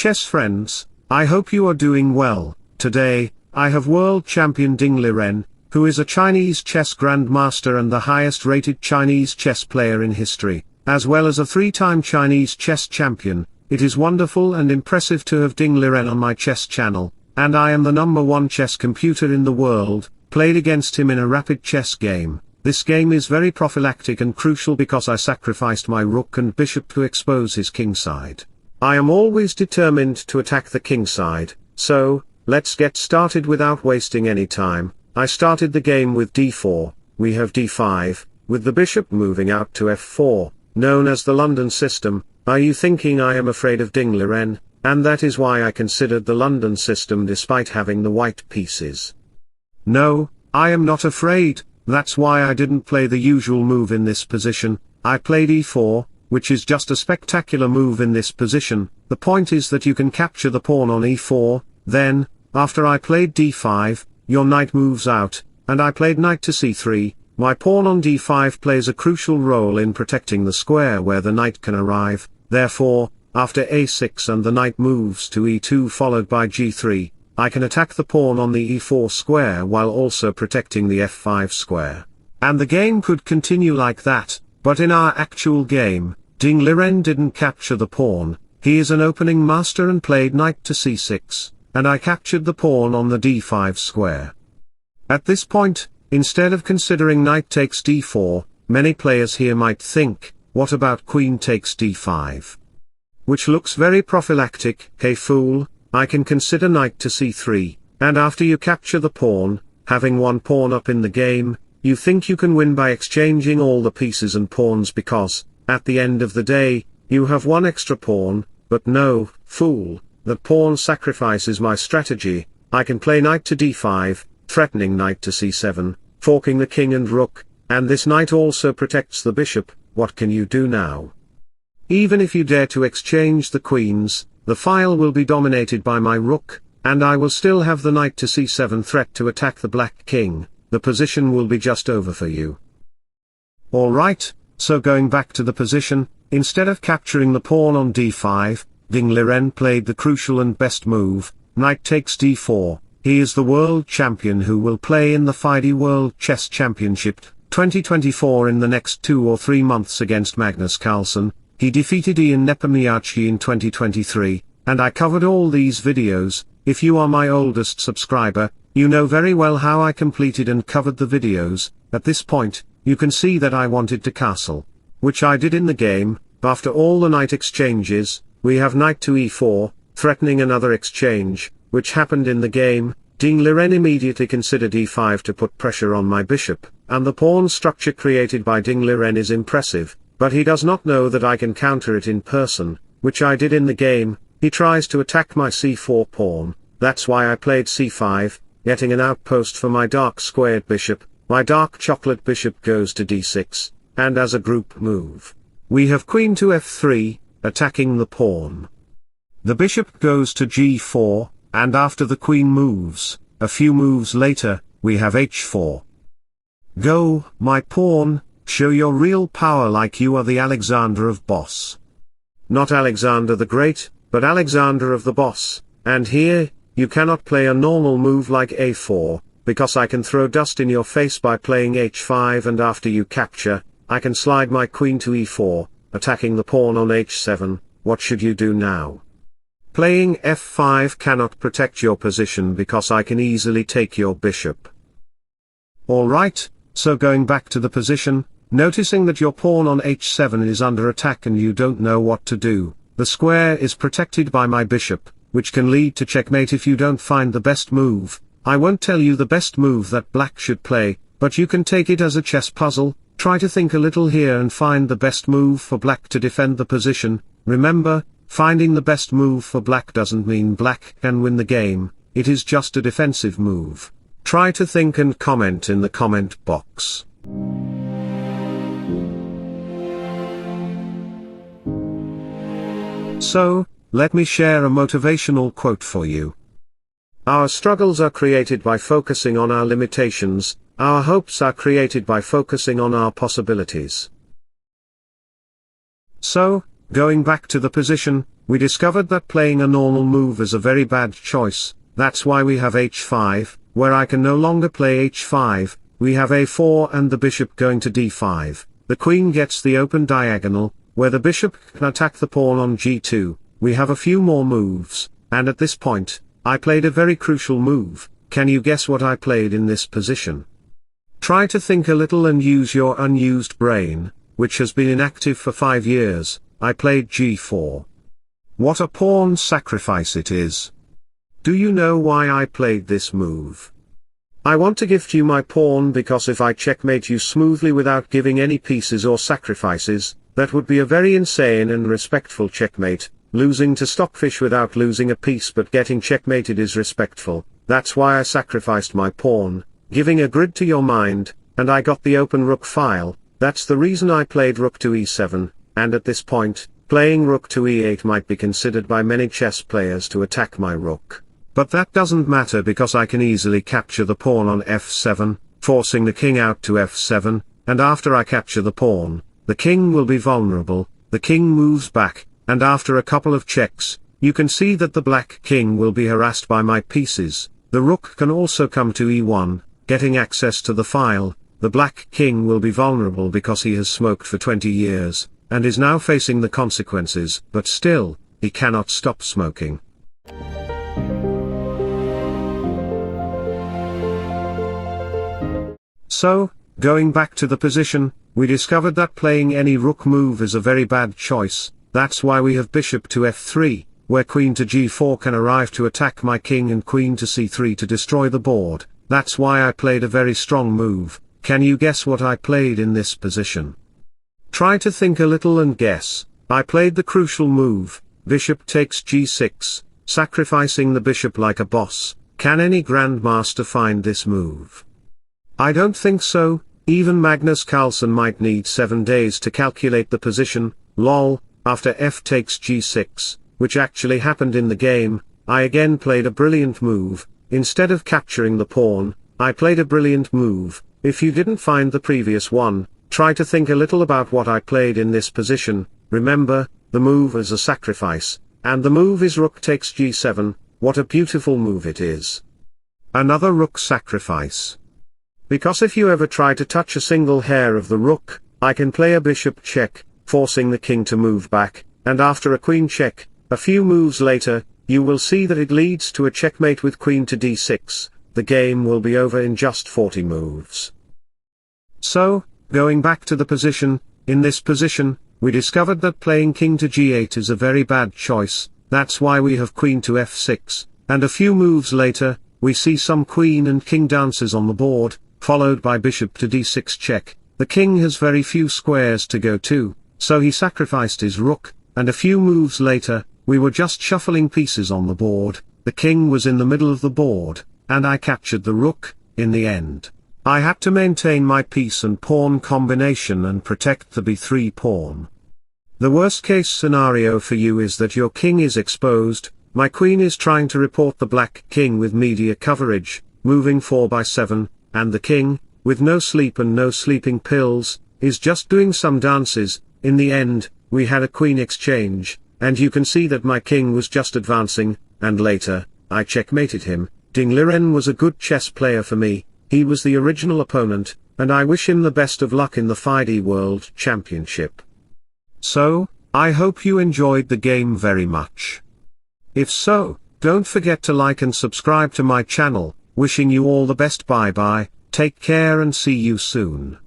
chess friends, I hope you are doing well. Today, I have world champion Liren, who is a Chinese chess grandmaster and the highest rated Chinese chess player in history, as well as a 3-time Chinese chess champion. It is wonderful and impressive to have Liren on my chess channel, and I am the #1 chess computer in the world, played against him in a rapid chess game. This game is very prophylactic and crucial because I sacrificed my rook and bishop to expose his king side. I am always determined to attack the king side, so, let's get started without wasting any time. I started the game with d4, we have d5, with the bishop moving out to f4, known as the London system. Are you thinking I am afraid of Liren? And that is why I considered the London system despite having the white pieces. No, I am not afraid. That's why I didn't play the usual move in this position. I played e4, which is just a spectacular move in this position. The point is that you can capture the pawn on e4, then, after I played d5, your knight moves out, and I played knight to c3, my pawn on d5 plays a crucial role in protecting the square where the knight can arrive. Therefore, after a6 and the knight moves to e2 followed by g3, I can attack the pawn on the e4 square while also protecting the f5 square. And the game could continue like that, but in our actual game, Liren didn't capture the pawn. He is an opening master and played knight to c6, and I captured the pawn on the d5 square. At this point, instead of considering knight takes d4, many players here might think, what about queen takes d5? Which looks very prophylactic. Hey fool, I can consider knight to c3, and after you capture the pawn, having one pawn up in the game, you think you can win by exchanging all the pieces and pawns because, at the end of the day, you have one extra pawn, but no, fool, that pawn sacrifices my strategy. I can play knight to d5, threatening knight to c7, forking the king and rook, and this knight also protects the bishop. What can you do now? Even if you dare to exchange the queens, the file will be dominated by my rook, and I will still have the knight to c7 threat to attack the black king. The position will be just over for you. Alright, so going back to the position, instead of capturing the pawn on d5, Liren played the crucial and best move, knight takes d4. He is the world champion who will play in the FIDE World Chess Championship 2024 in the next 2 or 3 months against Magnus Carlsen. He defeated Ian Nepomniachtchi in 2023, and I covered all these videos. If you are my oldest subscriber, you know very well how I completed and covered the videos. At this point, you can see that I wanted to castle, which I did in the game. After all the knight exchanges, we have knight to e4, threatening another exchange, which happened in the game. Liren immediately considered e5 to put pressure on my bishop, and the pawn structure created by Liren is impressive, but he does not know that I can counter it in person, which I did in the game. He tries to attack my c4 pawn. That's why I played c5, getting an outpost for my dark squared bishop. My dark chocolate bishop goes to d6, and as a group move, we have queen to f3, attacking the pawn. The bishop goes to g4, and after the queen moves, a few moves later, we have h4. Go, my pawn, show your real power like you are the Alexander of Boss. Not Alexander the Great, but Alexander of the Boss. And here, you cannot play a normal move like a4, because I can throw dust in your face by playing h5, and after you capture, I can slide my queen to e4, attacking the pawn on h7. What should you do now? Playing f5 cannot protect your position because I can easily take your bishop. Alright, so going back to the position, noticing that your pawn on h7 is under attack and you don't know what to do, the square is protected by my bishop, which can lead to checkmate if you don't find the best move. I won't tell you the best move that black should play, but you can take it as a chess puzzle. Try to think a little here and find the best move for black to defend the position. Remember, finding the best move for black doesn't mean black can win the game, it is just a defensive move. Try to think and comment in the comment box. So, let me share a motivational quote for you. Our struggles are created by focusing on our limitations, our hopes are created by focusing on our possibilities. So, going back to the position, we discovered that playing a normal move is a very bad choice. That's why we have h5, where I can no longer play h5, we have a4 and the bishop going to d5, the queen gets the open diagonal, where the bishop can attack the pawn on g2, we have a few more moves, and at this point, I played a very crucial move. Can you guess what I played in this position? Try to think a little and use your unused brain, which has been inactive for 5 years. I played g4. What a pawn sacrifice it is. Do you know why I played this move? I want to gift you my pawn because if I checkmate you smoothly without giving any pieces or sacrifices, that would be a very insane and respectful checkmate. Losing to Stockfish without losing a piece but getting checkmated is respectful. That's why I sacrificed my pawn, giving a grid to your mind, and I got the open rook file. That's the reason I played rook to e7, and at this point, playing rook to e8 might be considered by many chess players to attack my rook. But that doesn't matter because I can easily capture the pawn on f7, forcing the king out to f7, and after I capture the pawn, the king will be vulnerable, the king moves back, and after a couple of checks, you can see that the black king will be harassed by my pieces. The rook can also come to e1, getting access to the file. The black king will be vulnerable because he has smoked for 20 years, and is now facing the consequences, but still, he cannot stop smoking. So, going back to the position, we discovered that playing any rook move is a very bad choice. That's why we have bishop to f3, where queen to g4 can arrive to attack my king and queen to c3 to destroy the board. That's why I played a very strong move. Can you guess what I played in this position? Try to think a little and guess. I played the crucial move, bishop takes g6, sacrificing the bishop like a boss. Can any grandmaster find this move? I don't think so. Even Magnus Carlsen might need 7 days to calculate the position. Lol. After f takes g6, which actually happened in the game, I again played a brilliant move. Instead of capturing the pawn, I played a brilliant move. If you didn't find the previous one, try to think a little about what I played in this position. Remember, the move is a sacrifice, and the move is rook takes g7. What a beautiful move it is. Another rook sacrifice. Because if you ever try to touch a single hair of the rook, I can play a bishop check, forcing the king to move back, and after a queen check, a few moves later, you will see that it leads to a checkmate with queen to d6, the game will be over in just 40 moves. So, going back to the position, in this position, we discovered that playing king to g8 is a very bad choice. That's why we have queen to f6, and a few moves later, we see some queen and king dances on the board, followed by bishop to d6 check. The king has very few squares to go to, so he sacrificed his rook, and a few moves later, we were just shuffling pieces on the board. The king was in the middle of the board, and I captured the rook. In the end, I had to maintain my piece and pawn combination and protect the b3 pawn. The worst case scenario for you is that your king is exposed. My queen is trying to report the black king with media coverage, moving 4/7, and the king, with no sleep and no sleeping pills, is just doing some dances. In the end, we had a queen exchange, and you can see that my king was just advancing, and later, I checkmated him. Liren was a good chess player for me. He was the original opponent, and I wish him the best of luck in the FIDE World Championship. So, I hope you enjoyed the game very much. If so, don't forget to like and subscribe to my channel. Wishing you all the best. Bye bye, take care and see you soon.